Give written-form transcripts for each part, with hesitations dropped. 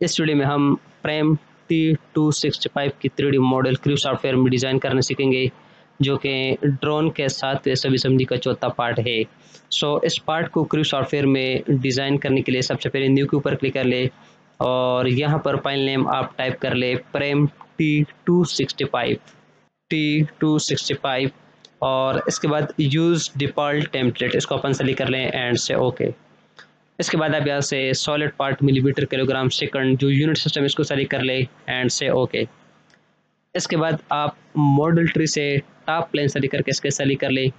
इस वीडियो में हम प्रेम T265 की 3D मॉडल क्रू सॉफ्टवेयर में डिज़ाइन करना सीखेंगे, जो कि ड्रोन के साथ सभी संबंधी का चौथा पार्ट है। इस पार्ट को क्रू सॉफ्टवेयर में डिज़ाइन करने के लिए सबसे पहले न्यू के ऊपर क्लिक कर ले और यहाँ पर फाइल नेम आप टाइप कर ले प्रेम T265 और इसके बाद यूज़ डिफ़ॉल्ट टेम्पलेट, इसको अपन सेलेक्ट कर लें एंड से ओके। इसके बाद आप यहाँ से solid part millimetre kilogram second जो यूनिट सिस्टम इसको सेलेक्ट कर ले एंड से ओके। इसके बाद आप मॉडल ट्री से टॉप प्लेन सेलेक्ट करके इसके सेलेक्ट कर ले।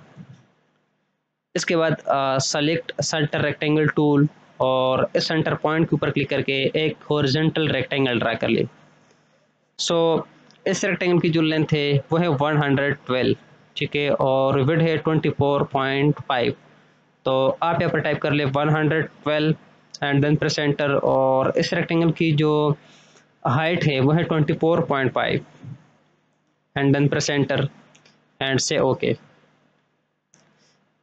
इसके बाद सेलेक्ट सेंटर रेक्टेंगल टूल और इस सेंटर पॉइंट के ऊपर क्लिक करके एक हॉरिजॉन्टल रेक्टेंगल ड्रा कर ले। इस रेक्टेंगल की जो लेंथ है वो है 112, ठीक है, और विड्थ है 24.5। तो आप यहाँ पर टाइप कर ले 112 एंड देन प्रेस एंटर और इस रेक्टेंगल की जो हाइट है वो है 24.5 and then press enter and say okay.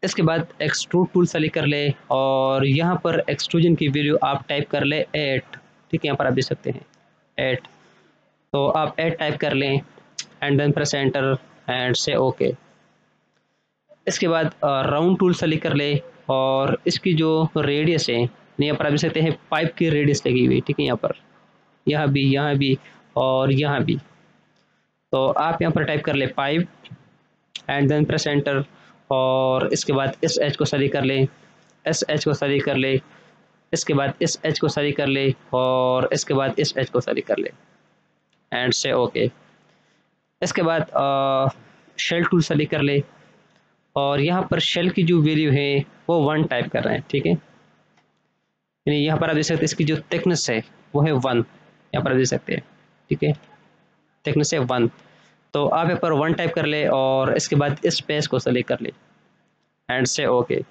इसके बाद एक्सट्रूड टूल सेलेक्ट कर ले और यहाँ पर एक्सट्रूजन की वैल्यू आप टाइप कर ले 8, ठीक है, यहाँ पर आप देख सकते हैं 8। तो आप 8 टाइप कर लें and then press enter and say okay. इसके बाद राउंड टूल सेलेक्ट कर ले और इसकी जो रेडियस है यहाँ पर आप देख सकते हैं पाइप की रेडियस लगी हुई, ठीक है, यहाँ भी और यहाँ भी। तो आप यहाँ पर टाइप कर ले pipe and then press enter और इसके बाद इस एच को सेलेक्ट कर ले, इस एच को सेलेक्ट कर ले, इसके बाद इस एच को सेलेक्ट कर ले और इसके बाद इस एच को सेलेक्ट कर ले एंड से ओके। इसके बाद शेल टूल सेलेक्ट कर ले और यहाँ पर शेल की जो वैल्यू है वो 1 टाइप कर रहे हैं, ठीक है, यानी यहाँ पर आप देख सकते हैं इसकी जो थिकनेस है वो है 1, यहाँ पर आप देख सकते हैं, ठीक है, थिकनेस है 1। तो आप यहाँ पर 1 टाइप कर ले और इसके बाद इस स्पेस को सेलेक्ट कर ले एंड से ओके।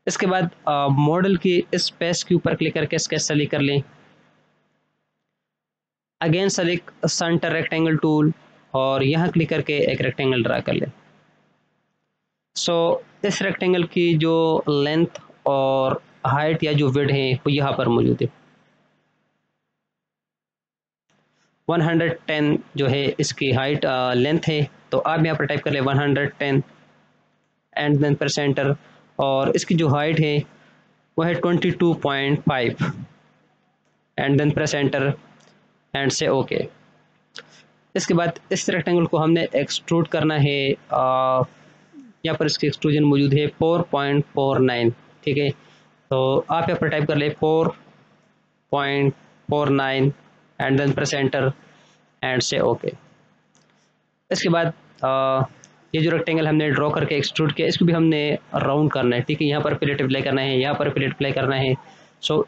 इसके बाद मॉडल की इस स्पेस के ऊपर क्लिक करके स्केच सेलेक्ट कर लें। Again select centre rectangle tool और यहाँ क्लिक करके एक रेक्टेंगल ड्रा कर ले। इस रेक्टेंगल की जो लेंथ और हाइट या जो विड्थ है वो यहाँ पर मौजूद है। 110 जो है इसकी हाइट लेंथ है, तो आप यहाँ पर टाइप कर ले 110 एंड देन प्रेस एंटर और इसकी जो हाइट है वो है 22.5 and then press enter and say okay. इसके बाद इस रेक्टेंगल को हमने एक्सट्रूड करना है, यहाँ पर इसकी एक्सट्रूजन मौजूद है 4.49, ठीक है, तो आप यहाँ पर टाइप कर ले 4.49 and then press enter and say okay. इसके बाद ये जो रेक्टेंगल हमने ड्रॉ करके एक्सट्रूड किया इसको भी हमने राउंड करना है, ठीक है, यहाँ पर प्लेट अप्लाई करना है, यहाँ पर प्लेट अप्लाई करना है।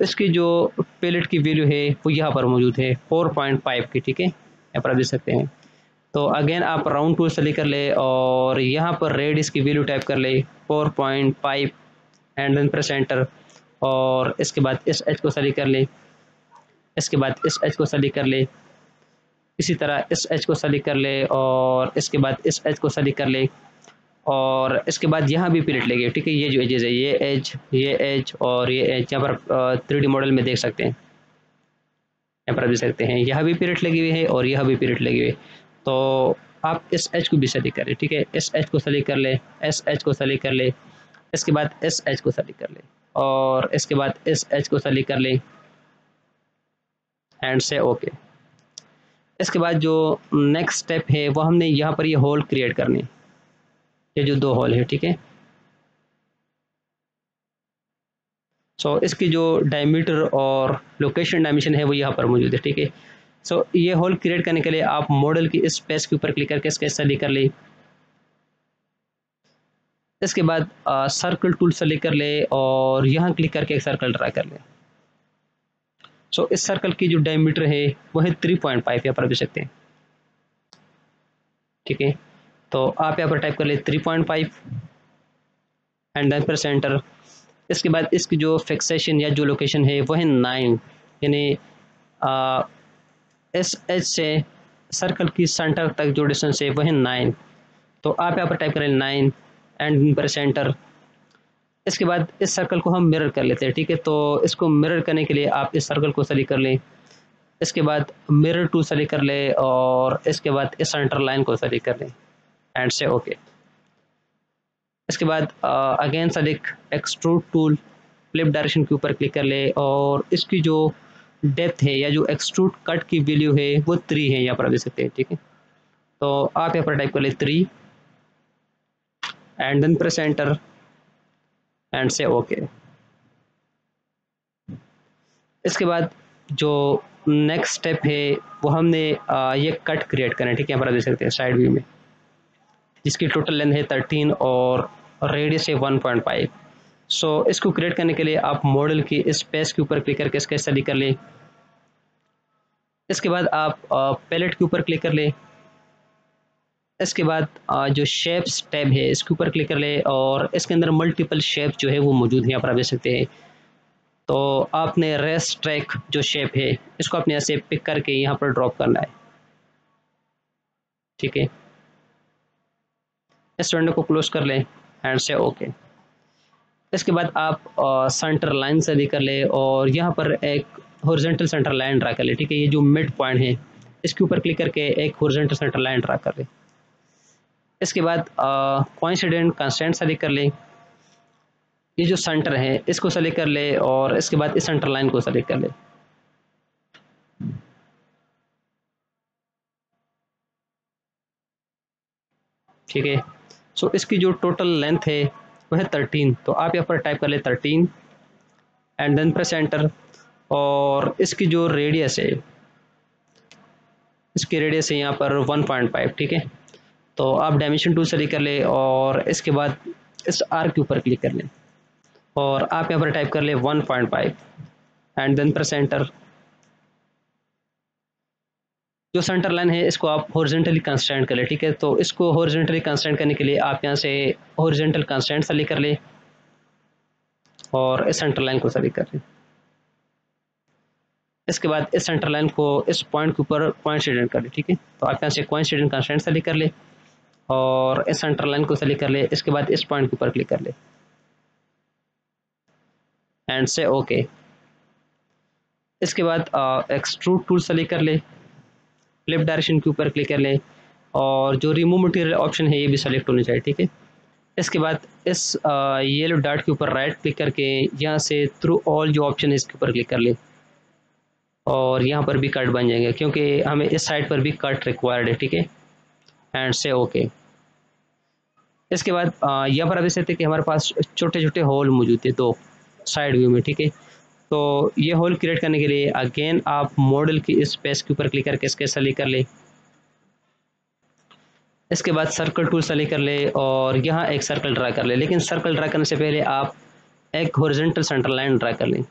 इसकी जो प्लेट की वैल्यू है वो यहाँ पर मौजूद है 4.5 की, ठीक है, यहाँ पर आप देख सकते हैं। तो अगेन आप राउंड टूल सेलेक्ट कर ले और यहाँ पर रेडियस की वैल्यू टाइप कर ले 4.5 एंड देन प्रेस एंटर और इसके बाद इस एच को सेलेक्ट कर ले, इसके बाद इस एच को सेलेक्ट कर ले, इसी तरह इस एच को सेलेक्ट कर ले और इसके बाद इस एच को सेलेक्ट कर ले और इसके बाद यहाँ भी प्लेट लगी, ठीक है, ये जो एजेस है ये एज और ये एज यहाँ पर 3D मॉडल में देख सकते हैं, यहाँ पर देख सकते हैं यहाँ भी प्लेट लगी हुई है और यहाँ भी प्लेट लगी हुई है। तो आप इस एच को भी सेलेक्ट करें, ठीक है, इस एच को सेलेक्ट कर ले, इस एच को सेलेक्ट कर ले, इसके बाद इस एच को सेलेक्ट कर ले और इसके बाद इस एच को सेलेक्ट कर ले एंड से ओके। इसके बाद जो नेक्स्ट स्टेप है वो हमने यहाँ पर ये होल क्रिएट करने, ये जो 2 होल है, ठीक है। इसकी जो डायमीटर और लोकेशन डायमेंशन है वो यहाँ पर मौजूद है, ठीक है। ये होल क्रिएट करने के लिए आप मॉडल की इस स्पेस के ऊपर क्लिक करके इसका सेलेक्ट कर ले। इसके बाद सर्कल टूल सेलेक्ट कर ले और यहाँ क्लिक करके एक सर्कल ड्रा कर ले। इस सर्कल की जो डायमीटर है वो है 3.5, यहाँ पर देख सकते हैं, ठीक है। तो आप यहाँ पर टाइप कर ले 3.5 एंड देन प्रेस एंटर। इसके बाद इसकी जो फिक्सेशन या जो लोकेशन है वो है 9, यानी इस एज से सर्कल की सेंटर तक जो डिस्टेंस है वो है 9। तो आप यहाँ पर टाइप करें 9 एंड प्रेस एंटर इसके बाद इस सर्कल को हम मिरर कर लेते हैं, ठीक है। तो इसको मिरर करने के लिए आप इस सर्कल को सेलेक्ट कर लें, इसके बाद मिरर टूल सेलेक्ट कर ले और इसके बाद इस सेंटर लाइन को सेलेक्ट कर लें एंड से ओके। इसके बाद again select extrude tool, flip direction के ऊपर क्लिक कर ले और इसकी जो डेप्थ है या जो एक्सट्रूड कट की वैल्यू है वो 3 है, यहाँ पर देख सकते हैं, ठीक है। तो आप यहाँ पर टाइप कर ले 3 and then press enter and say okay. इसके बाद जो नेक्स्ट स्टेप है वो हमने ये कट क्रिएट करना है, ठीक है। यहाँ पर देख सकते हैं साइड व्यू में, जिसकी टोटल लेंथ है 13 और रेडियस है 1.5। सो इसको क्रिएट करने के लिए आप मॉडल की स्पेस के ऊपर क्लिक करके इसका स्टडी कर लें। इसके बाद आप पैलेट के ऊपर क्लिक कर लें। इसके बाद जो शेप्स टैब है इसके ऊपर क्लिक कर ले और इसके अंदर मल्टीपल शेप जो है वो मौजूद है, यहाँ पर आप देख सकते हैं। तो आपने रेस ट्रैक जो शेप है इसको अपने यहाँ से पिक करके यहाँ पर ड्रॉप करना है, ठीक है। इस विंडो को क्लोज कर लें एंड से ओके। इसके बाद आप सेंटर लाइन स्टडी कर ले और यहाँ पर एक हॉरिजॉन्टल सेंटर लाइन ड्रा कर ले, ठीक है। ये जो मिड पॉइंट है इसके ऊपर क्लिक करके एक हॉरिजॉन्टल सेंटर लाइन ड्रा कर ले। इसके बाद कोइंसिडेंट कंस्ट्रेंट सेलेक्ट कर ले, ये जो सेंटर है इसको सेलेक्ट कर ले और इसके बाद इस सेंटर लाइन को सेलेक्ट कर ले, ठीक है। सो इसकी जो टोटल लेंथ है वह है 13। तो आप यहाँ पर टाइप कर ले 13 एंड देन प्रेस एंटर और इसकी जो रेडियस है इसकी रेडियस है यहाँ पर 1.5, ठीक है। तो आप डायमेंशन टूल सेलेक्ट कर ले और इसके बाद इस आर्क के ऊपर क्लिक कर लें और आप यहाँ पर टाइप कर ले 1.5 एंड देन प्रेस एंटर। जो सेंटर लाइन है इसको आप हॉरिजॉन्टली कंस्ट्रेंट कर ले, ठीक है। तो इसको हॉरिजॉन्टली कंस्ट्रेंट करने के लिए आप यहाँ से हॉरिजॉन्टल कंस्ट्रेंट सेलेक्ट कर ले और इस सेंटर लाइन को सेलेक्ट कर ले। इसके बाद इस सेंटर लाइन को इस पॉइंट के ऊपर कोइंसिडेंट कर ले, ठीक है। तो आप यहाँ से कोइंसिडेंट कंस्ट्रेंट सेलेक्ट कर ले और इस सेंटर लाइन को सेलेक्ट कर ले। इसके बाद इस पॉइंट के ऊपर क्लिक कर ले एंड से ओके। इसके बाद एक्सट्रूड टूल सेलेक्ट कर ले, फ्लिप डायरेक्शन के ऊपर क्लिक कर ले और जो रिमूव मटेरियल ऑप्शन है ये भी सेलेक्ट होनी चाहिए, ठीक है। इसके बाद इस येलो डॉट के ऊपर राइट क्लिक करके यहाँ से थ्रू ऑल जो ऑप्शन है इसके ऊपर क्लिक कर ले और यहाँ पर भी कट बन जाएंगे क्योंकि हमें इस साइड पर भी कट रिक्वायर्ड है, ठीक है। And say okay. इसके बाद यहाँ पर आप देख सकते हैं कि हमारे पास छोटे छोटे होल मौजूद थे 2 साइड व्यू में, ठीक है। तो ये होल क्रिएट करने के लिए अगेन आप मॉडल की स्पेस के ऊपर क्लिक करके इसके सेलेक्ट कर ले। इसके बाद सर्कल टूल सेलेक्ट कर ले और यहाँ एक सर्कल ड्रा कर ले, लेकिन सर्कल ड्रा करने से पहले आप एक हॉरिजॉन्टल सेंटर लाइन ड्रा कर लें।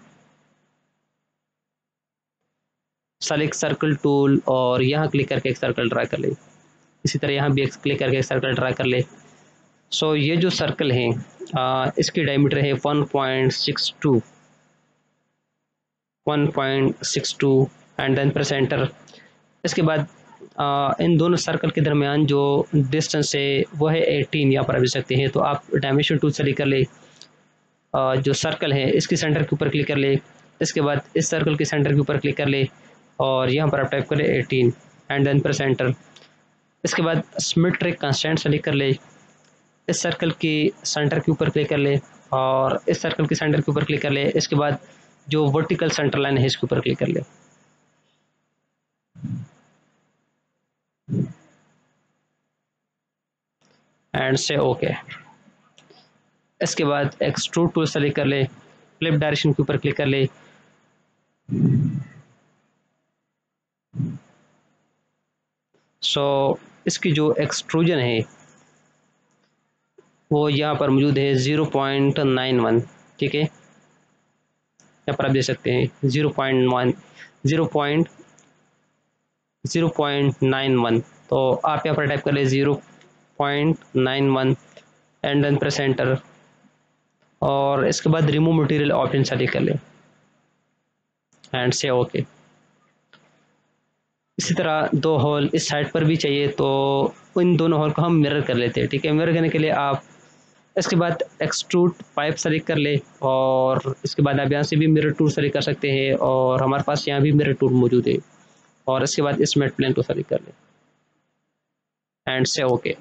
सेलेक्ट सर्कल टूल और यहाँ क्लिक करके एक सर्कल ड्रा कर ले। इसी तरह यहाँ भी क्लिक करके एक सर्कल ड्रा कर ले। सो ये जो सर्कल है इसकी डायमीटर है 1.62 एंड देन प्रेस एंटर। इसके बाद इन दोनों सर्कल के दरमियान जो डिस्टेंस है वो है 18, यहाँ पर आप देख सकते हैं। तो आप डायमेंशन टूल सेलेक्ट कर ले, जो सर्कल है इसकी सेंटर के ऊपर क्लिक कर ले। इसके बाद इस सर्कल के सेंटर के ऊपर क्लिक कर ले और यहाँ पर आप टाइप करें 18 एंड देन प्रेस एंटर। इसके बाद सिमेट्रिक कंस्ट्रेंट सेलेक्ट कर ले, इस सर्कल की सेंटर के ऊपर क्लिक कर ले और इस सर्कल के सेंटर के ऊपर क्लिक कर ले। इसके बाद जो वर्टिकल सेंटर लाइन है इसके ऊपर क्लिक कर ले एंड से ओके। इसके बाद एक्सट्रूड टूल सेलेक्ट कर ले, फ्लिप डायरेक्शन के ऊपर क्लिक कर ले इसकी जो एक्सट्रूजन है वो यहाँ पर मौजूद है 0.91, ठीक है। यहाँ पर आप देख सकते हैं 0.91। तो आप यहाँ पर टाइप कर ले 0.91 एंड देन प्रेस एंटर और इसके बाद रिमूव मटेरियल ऑप्शन सेलेक्ट कर ले एंड से ओके। इसी तरह 2 होल इस साइड पर भी चाहिए, तो इन दोनों होल को हम मिरर कर लेते हैं, ठीक है। मिरर करने के लिए आप इसके बाद एक्सट्रूड पाइप सेलेक्ट कर ले और इसके बाद आप यहाँ से भी मिरर टूल सेलेक्ट कर सकते हैं और हमारे पास यहाँ भी मिरर टूल मौजूद है और इसके बाद इस मेट प्लेन को सेलेक्ट कर ले एंड से ओके।